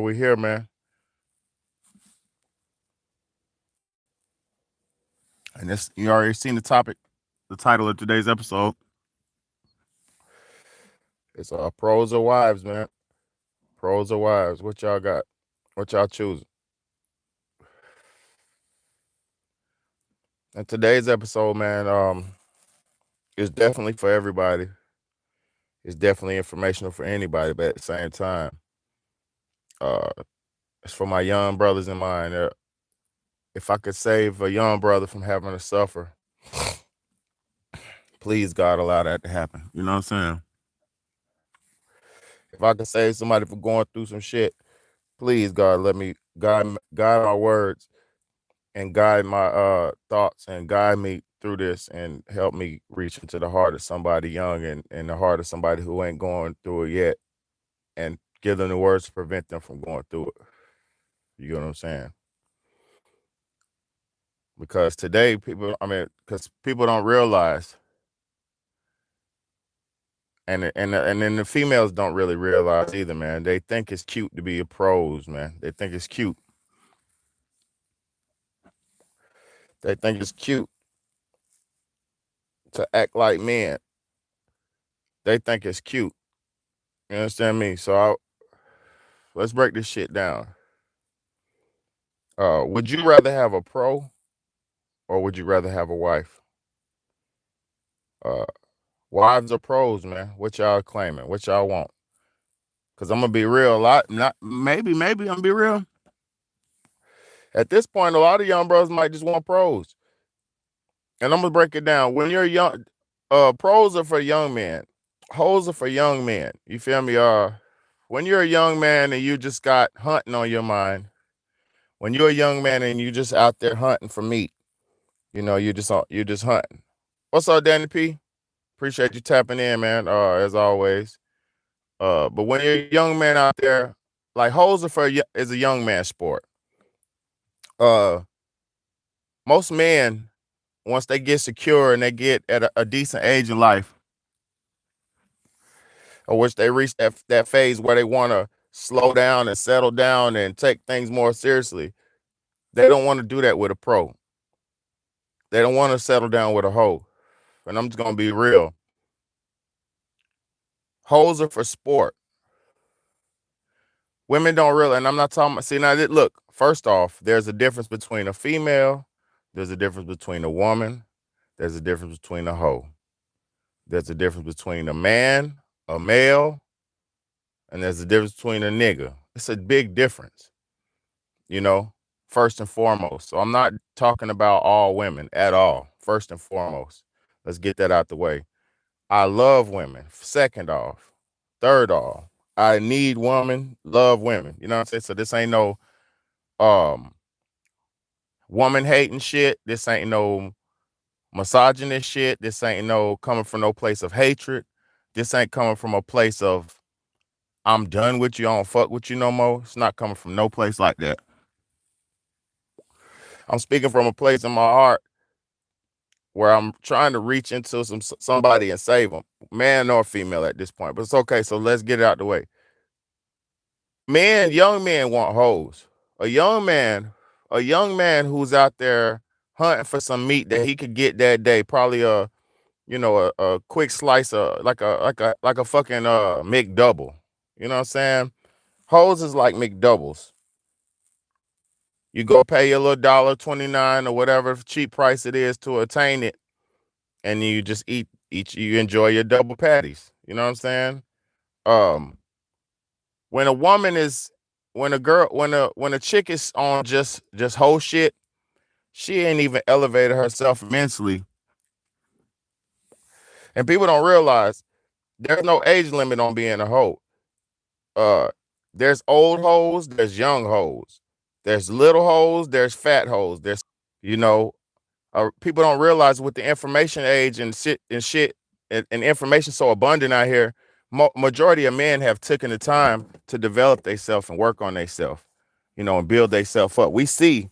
we're here, man. And this, you already seen the topic, the title of today's episode. It's pros or wives, man. Pros or wives. What y'all got? What y'all choosing? And today's episode, man, is definitely for everybody. It's definitely informational for anybody, but at the same time, uh, it's for my young brothers in mine. If I could save a young brother from having to suffer, please God allow that to happen. You know what I'm saying? If I could save somebody from going through some shit, please God let me guide my words and guide my thoughts and guide me through this and help me reach into the heart of somebody young and the heart of somebody who ain't going through it yet and give them the words to prevent them from going through it. You know what I'm saying? Because today because people don't realize, and then the females don't really realize either, man. They think it's cute to be a pros, man. They think it's cute. They think it's cute to act like men. They think it's cute. You understand me? Let's break this shit down. Would you rather have a pro or would you rather have a wife? Uh, Wives or pros, man? What y'all claiming? What y'all want? Cause I'm gonna be real. A lot, not maybe I'm gonna be real. At this point, a lot of young bros might just want pros, and I'm gonna break it down. When you're young, pros are for young men. Hoes are for young men. You feel me? When you're a young man and you just got hunting on your mind, when you're a young man and you just out there hunting for meat, you're just hunting. What's up, Danny P? Appreciate you tapping in, man. As always. But when you're a young man out there, like hoes are is a young man sport. Uh, Most men, once they get secure and they get at a decent age in life, or which they reach that phase where they want to slow down and settle down and take things more seriously, they don't want to do that with a pro. They don't want to settle down with a hoe. And I'm just gonna be real. Hoes are for sport. Women don't really, and I'm not talking. See now, look. First off, there's a difference between a female. There's a difference between a woman. There's a difference between a hoe. There's a difference between a man, a male, and there's a difference between a nigga. It's a big difference, you know. First and foremost. So I'm not talking about all women at all. First and foremost, let's get that out the way. I love women. Second off. Third off, I need women, love women. You know what I'm saying? So this ain't no um woman hating shit. This ain't no misogynist shit. This ain't no coming from no place of hatred. This ain't coming from a place of I'm done with you. I don't fuck with you no more. It's not coming from no place like that. I'm speaking from a place in my heart where I'm trying to reach into somebody and save them, man or female at this point. But it's okay. So let's get it out the way. Young men want hoes. A young man, a young man who's out there hunting for some meat that he could get that day, probably a quick slice of like a fucking McDouble. You know what I'm saying? Hoes is like McDoubles. You go pay your little $1.29 or whatever cheap price it is to attain it, and you just eat each. You enjoy your double patties. You know what I'm saying? Um, when a woman is, when a girl, when a chick is on just whole shit, she ain't even elevated herself mentally, and people don't realize there's no age limit on being a hoe. Uh, there's old hoes, there's young hoes, there's little hoes, there's fat hoes. You know, People don't realize with the information age and information so abundant out here, majority of men have taken the time to develop themselves and work on themselves, and build themselves up. We see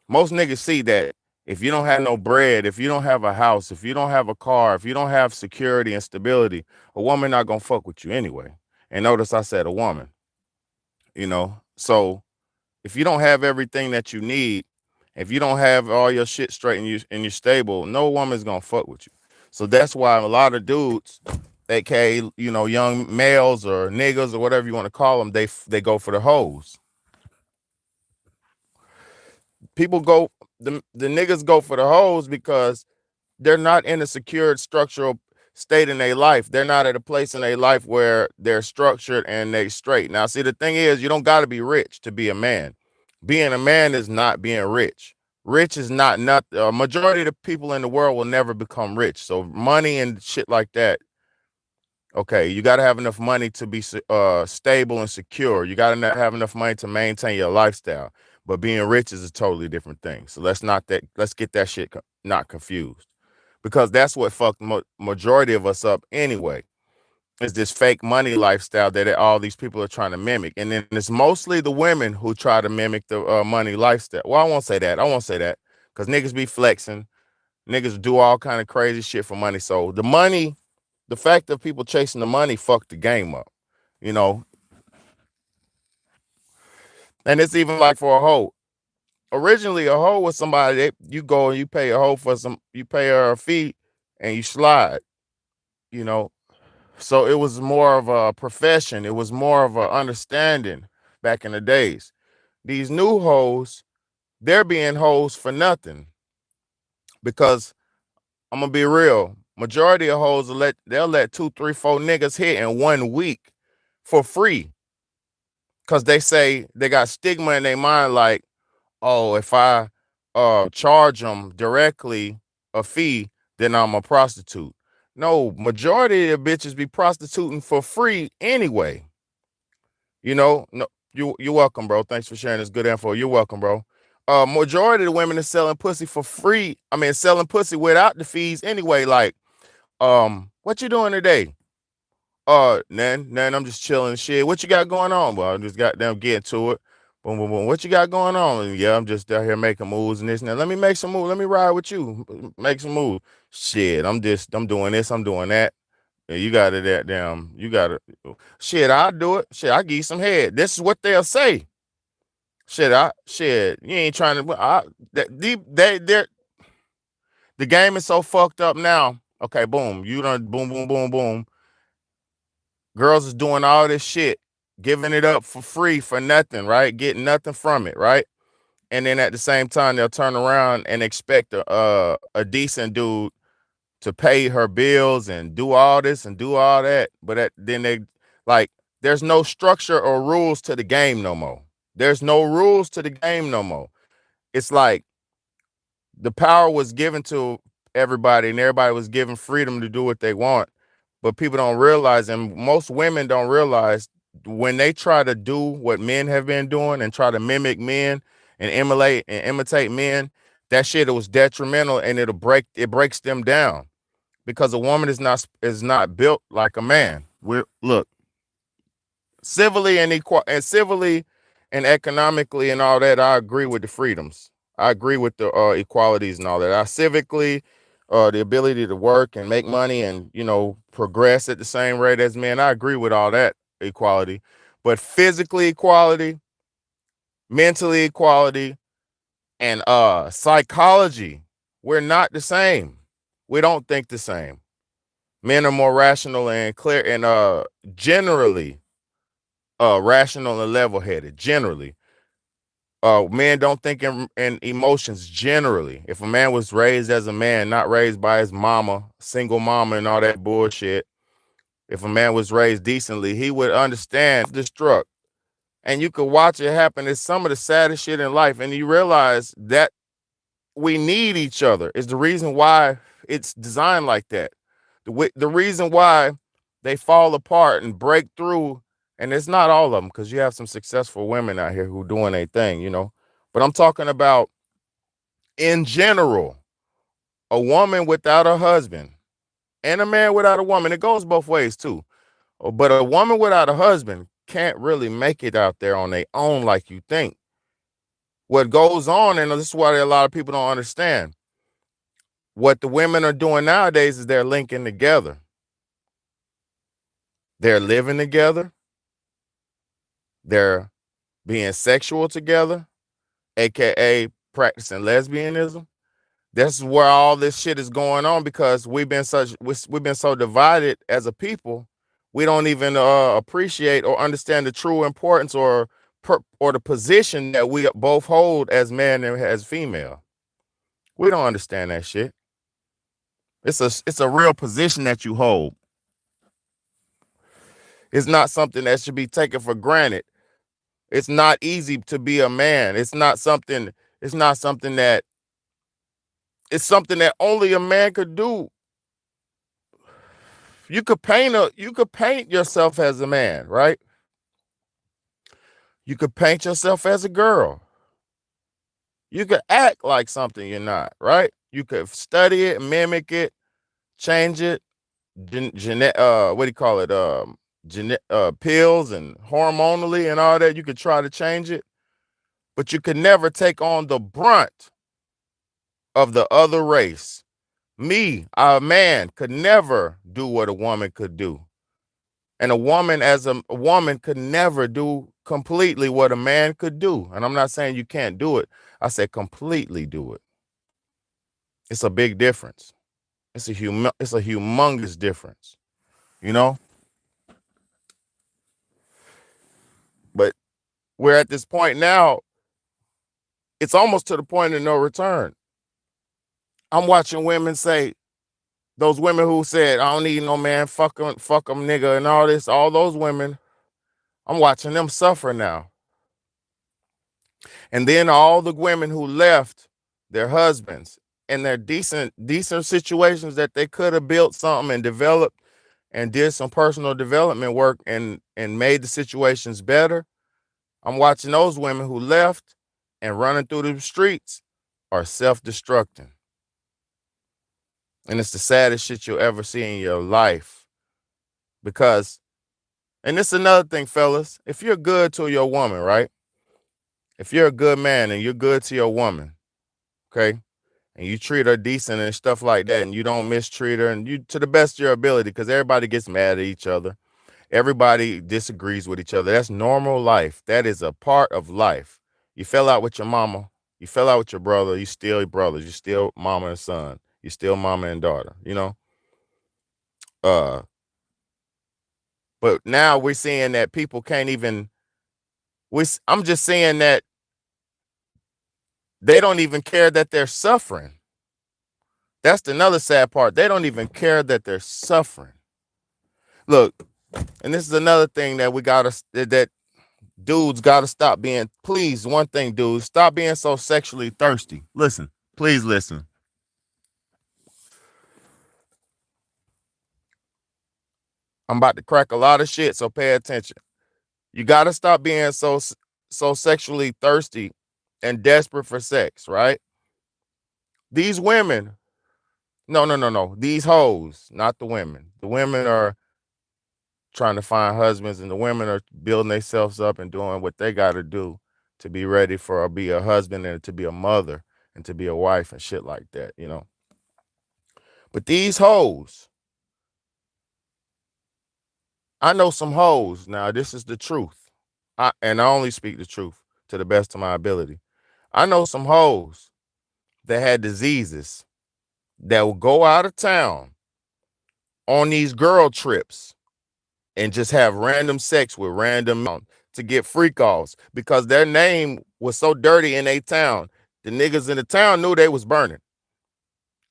most niggas see that if you don't have no bread, if you don't have a house, if you don't have a car, if you don't have security and stability, a woman not gonna fuck with you anyway. And notice I said a woman. So if you don't have everything that you need, if you don't have all your shit straight and you're stable, no woman's gonna fuck with you. So that's why a lot of dudes, aka young males or niggas or whatever you want to call them, they go for the hoes. People go the niggas go for the hoes because they're not in a secured structural state in their life. They're not at a place in their life where they're structured and they straight. Now, see, the thing is, you don't got to be rich to be a man. Being a man is not being rich. Rich is not majority of the people in the world will never become rich. So money and shit like that. Okay, you got to have enough money to be stable and secure. You got to have enough money to maintain your lifestyle. But being rich is a totally different thing. So let's get that shit not confused, because that's what fucked majority of us up anyway. Is this fake money lifestyle that all these people are trying to mimic, and then it's mostly the women who try to mimic the money lifestyle. Well, I won't say that. Because niggas be flexing, niggas do all kind of crazy shit for money. So the fact of people chasing the money fucked the game up, you know. And it's even like for a hoe. Originally, a hoe was somebody that you go and you pay a hoe you pay her a fee and you slide, you know. So it was more of a profession. It was more of a understanding back in the days. These new hoes, they're being hoes for nothing, because I'm gonna be real. Majority of hoes they'll let 2, 3, 4 niggas hit in 1 week for free, because they say they got stigma in their mind, like, oh, if I charge them directly a fee, then I'm a prostitute. No, majority of the bitches be prostituting for free anyway. No, you're welcome, bro. Thanks for sharing this good info. You're welcome, bro. Majority of the women are selling pussy for free. I mean, selling pussy without the fees anyway. Like, what you doing today? Nan, I'm just chilling. Shit, what you got going on? Well, I just got them getting to it. Boom, boom, boom. What you got going on? Yeah, I'm just out here making moves and this and that. Let me make some moves. Let me ride with you. Make some moves. Shit, I'm doing this. I'm doing that. Yeah, you got it that damn. You got it. Shit, I'll do it. Shit, I'll give you some head. This is what they'll say. Shit, you ain't trying to. The game is so fucked up now. Okay, boom. You done boom, boom, boom, boom. Girls is doing all this shit, giving it up for free for nothing, right? Getting nothing from it, right? And then at the same time, they'll turn around and expect a decent dude to pay her bills and do all this and do all that. But then there's no structure or rules to the game no more. There's no rules to the game no more. It's like the power was given to everybody and everybody was given freedom to do what they want. But people don't realize, and most women don't realize, when they try to do what men have been doing and try to mimic men and imitate men, that shit was detrimental, and it breaks them down, because a woman is not built like a man. Look, civilly and economically and all that, I agree with the freedoms. I agree with the equalities and all that. I civically, the ability to work and make money and progress at the same rate as men. I agree with all that equality, but physically equality, mentally equality, and psychology, we're not the same. We don't think the same. Men are more rational and clear and generally rational and level-headed. Generally, men don't think in emotions. Generally, if a man was raised as a man, not raised by his mama, single mama, and all that bullshit, if a man was raised decently, he would understand destruct. And you could watch it happen. It's some of the saddest shit in life, and you realize that we need each other. Is the reason why it's designed like that. The reason why they fall apart and break through, and it's not all of them, because you have some successful women out here who doing their thing. But I'm talking about in general, a woman without a husband and a man without a woman. It goes both ways too. But a woman without a husband can't really make it out there on their own like you think. What goes on, and this is why a lot of people don't understand, what the women are doing nowadays is they're linking together. They're living together. They're being sexual together, aka practicing lesbianism. This is where all this shit is going on because we've been so divided as a people. We don't even appreciate or understand the true importance or the position that we both hold as man and as female. We don't understand that shit. It's a real position that you hold. It's not something that should be taken for granted. It's not easy to be a man. It's not something that it's something that only a man could do. You could paint yourself as a man, right? You could paint yourself as a girl. You could act like something you're not, right? You could study it, mimic it, change it, what do you call it? Pills and hormonally and all that. You could try to change it, but you could never take on the brunt of the other race. Me, a man, could never do what a woman could do. And a woman as a woman could never do completely what a man could do. And I'm not saying you can't do it. I said completely do it. It's a big difference. It's a humongous difference, you know? But we're at this point now, it's almost to the point of no return. I'm watching women say, those women who said, I don't need no man, fuck them, nigga, and all this, all those women, I'm watching them suffer now. And then all the women who left their husbands and their decent situations that they could have built something and developed and did some personal development work and made the situations better. I'm watching those women who left and running through the streets are self-destructing. And it's the saddest shit you'll ever see in your life. Because, and this is another thing, fellas, if you're good to your woman, right? If you're a good man and you're good to your woman, okay, and you treat her decent and stuff like that, and you don't mistreat her, and you to the best of your ability, because everybody gets mad at each other. Everybody disagrees with each other. That's normal life. That is a part of life. You fell out with your mama. You fell out with your brother. You still brothers. You still mama and son. You still mama and daughter, you know? But now we're seeing that people can't even, I'm just saying that they don't even care that they're suffering. That's another sad part. They don't even care that they're suffering. Look, and this is another thing that that dudes gotta stop being, please, one thing, dudes, stop being so sexually thirsty. Listen, please listen. I'm about to crack a lot of shit, so pay attention. You gotta stop being so sexually thirsty and desperate for sex, right? These women, no. These hoes, not the women. The women are trying to find husbands, and the women are building themselves up and doing what they got to do to be ready for be a husband and to be a mother and to be a wife and shit like that, you know. But these hoes, I know some hoes. Now, this is the truth. And I only speak the truth to the best of my ability. I know some hoes that had diseases that will go out of town on these girl trips and just have random sex with random to get freak offs because their name was so dirty in a town. The niggas in the town knew they was burning.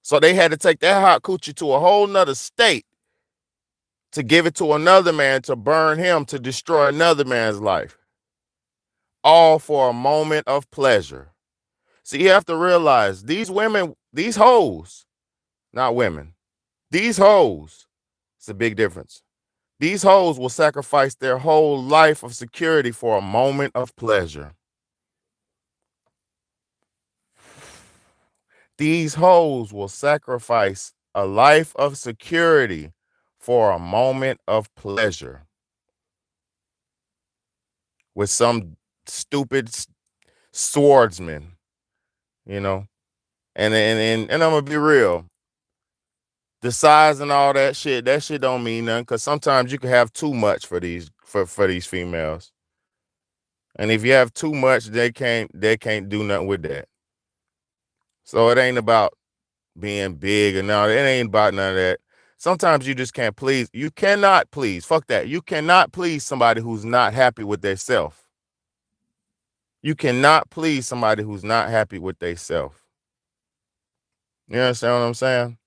So they had to take that hot coochie to a whole nother state to give it to another man to burn him, to destroy another man's life. All for a moment of pleasure. So you have to realize these women, these hoes, not women, these hoes, it's a big difference. These hoes will sacrifice their whole life of security for a moment of pleasure. These hoes will sacrifice a life of security for a moment of pleasure with some stupid swordsman, you know. And I'm gonna be real. The size and all that shit don't mean nothing, because sometimes you can have too much for these for these females. And if you have too much, they can't do nothing with that. So it ain't about being big or no, it ain't about none of that. Sometimes you just can't please. You cannot please. Fuck that. You cannot please somebody who's not happy with their self. You cannot please somebody who's not happy with their self. You understand what I'm saying?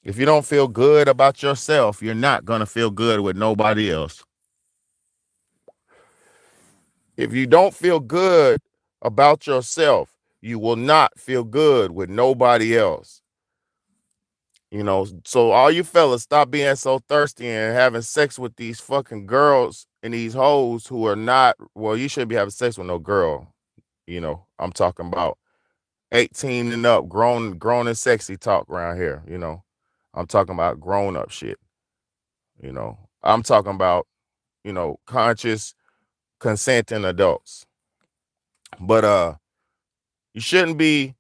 If you don't feel good about yourself, you're not going to feel good with nobody else. If you don't feel good about yourself, you will not feel good with nobody else. You know, so all you fellas, stop being so thirsty and having sex with these fucking girls and these hoes who are not, well, you shouldn't be having sex with no girl. You know, I'm talking about 18 and up, grown and sexy talk around here, you know. I'm talking about grown up shit. You know, I'm talking about, you know, conscious, consenting adults. But you shouldn't be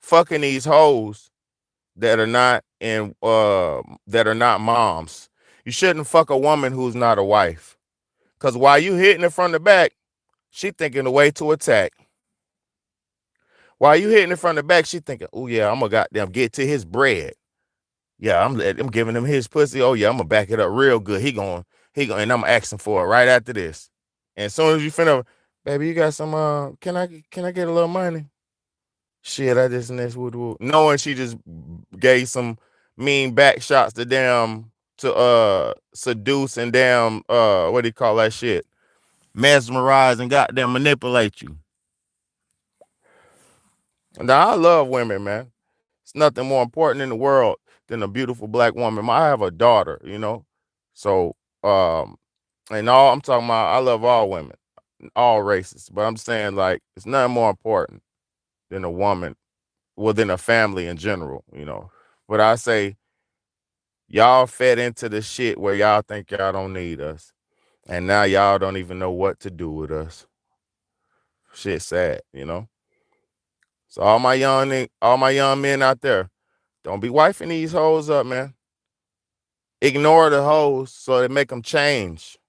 fucking these hoes that are not that are not moms. You shouldn't fuck a woman who's not a wife. Cause while you hitting it from the back, she thinking the way to attack. While you hitting it from the back, she thinking, oh yeah, I'm gonna goddamn get to his bread. Yeah, I'm giving him his pussy. Oh yeah, I'm gonna back it up real good. He going, and I'm asking for it right after this. And as soon as you finna, baby, you got some can I get a little money? Shit, I just next wood. Knowing she just gave some mean back shots to damn to seduce and damn what do you call that shit? Mesmerize and goddamn manipulate you. Now I love women, man. It's nothing more important in the world than a beautiful black woman. I have a daughter, you know. So and all I'm talking about, I love all women, all races. But I'm saying like it's nothing more important than a woman, well, than a family in general, you know. But I say y'all fed into the shit where y'all think y'all don't need us. And now y'all don't even know what to do with us. Shit sad, you know. So all my young men out there, don't be wifing these hoes up, man. Ignore the hoes so they make them change.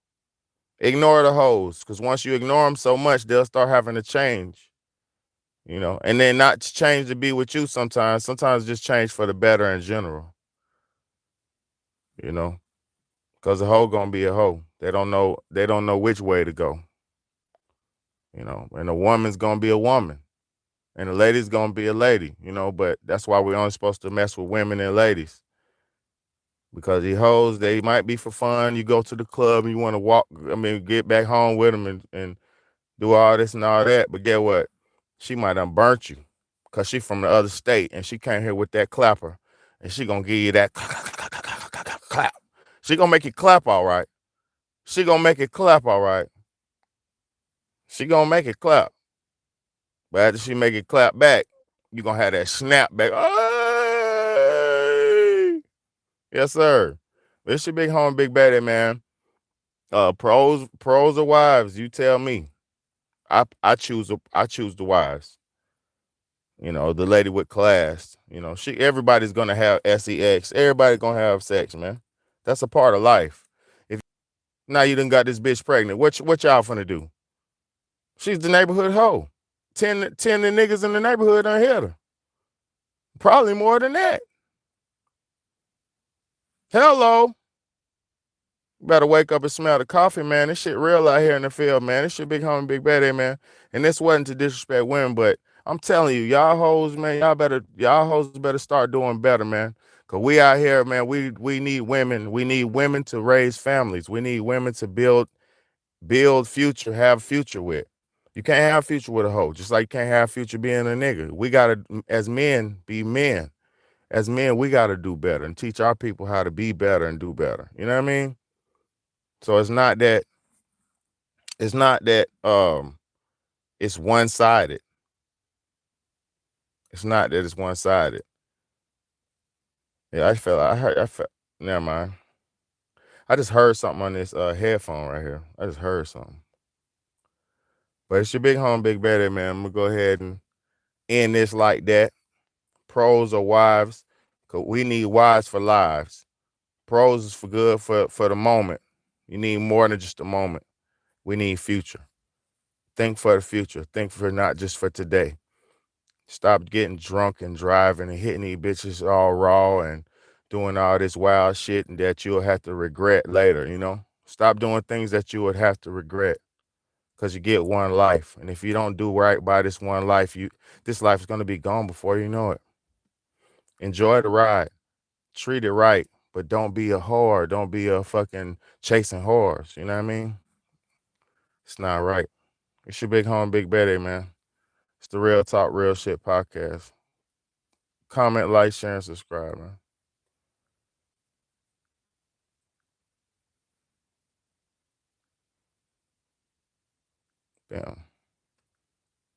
Ignore the hoes, because once you ignore them so much, they'll start having to change. You know, and then not to change to be with you sometimes. Sometimes just change for the better in general. You know, because a hoe gonna be a hoe. They don't know which way to go. You know, and a woman's gonna be a woman. And a lady's gonna be a lady, you know, but that's why we're only supposed to mess with women and ladies. Because these hoes, they might be for fun. You go to the club and you want to walk, get back home with them and do all this and all that. But get what? She might have burnt you because she from the other state and she came here with that clapper and she gonna give you that clap. She gonna make it clap all right. She gonna make it clap all right. She gonna make it clap. But after she make it clap back, you gonna have that snap back. Hey! Yes, sir. It's your big home, big baddie, man. Pros or wives, you tell me. I choose the wives. You know, the lady with class. You know, everybody's gonna have sex. Everybody gonna have sex, man. That's a part of life. If now you done got this bitch pregnant, what y'all finna do? She's the neighborhood hoe. 10 the niggas in the neighborhood done hit her. Probably more than that. Hello. Better wake up and smell the coffee, man. This shit real out here in the field, man. This shit big homie, big baddie, man. And this wasn't to disrespect women, but I'm telling you, y'all hoes, man, y'all hoes better start doing better, man. Cause we out here, man, we need women. We need women to raise families. We need women to build future, have future with. You can't have future with a hoe, just like you can't have future being a nigga. We gotta, as men, be men. As men, we gotta do better and teach our people how to be better and do better. You know what I mean? So it's not that it's one-sided. It's not that it's one-sided. Yeah, I felt never mind. I just heard something on this headphone right here. I just heard something. But it's your big home, big baddie, man. I'm gonna go ahead and end this like that. Pros or wives, cause we need wives for lives. Pros is for good for the moment. You need more than just a moment. We need future. Think for the future. Think for not just for today. Stop getting drunk and driving and hitting these bitches all raw and doing all this wild shit and that you'll have to regret later, you know? Stop doing things that you would have to regret because you get one life. And if you don't do right by this one life, this life is going to be gone before you know it. Enjoy the ride. Treat it right, but don't be a whore. Don't be a fucking chasing whores. You know what I mean? It's not right. It's your big home, Big Betty, man. It's the Real Talk, Real Shit podcast. Comment, like, share, and subscribe, man. Damn.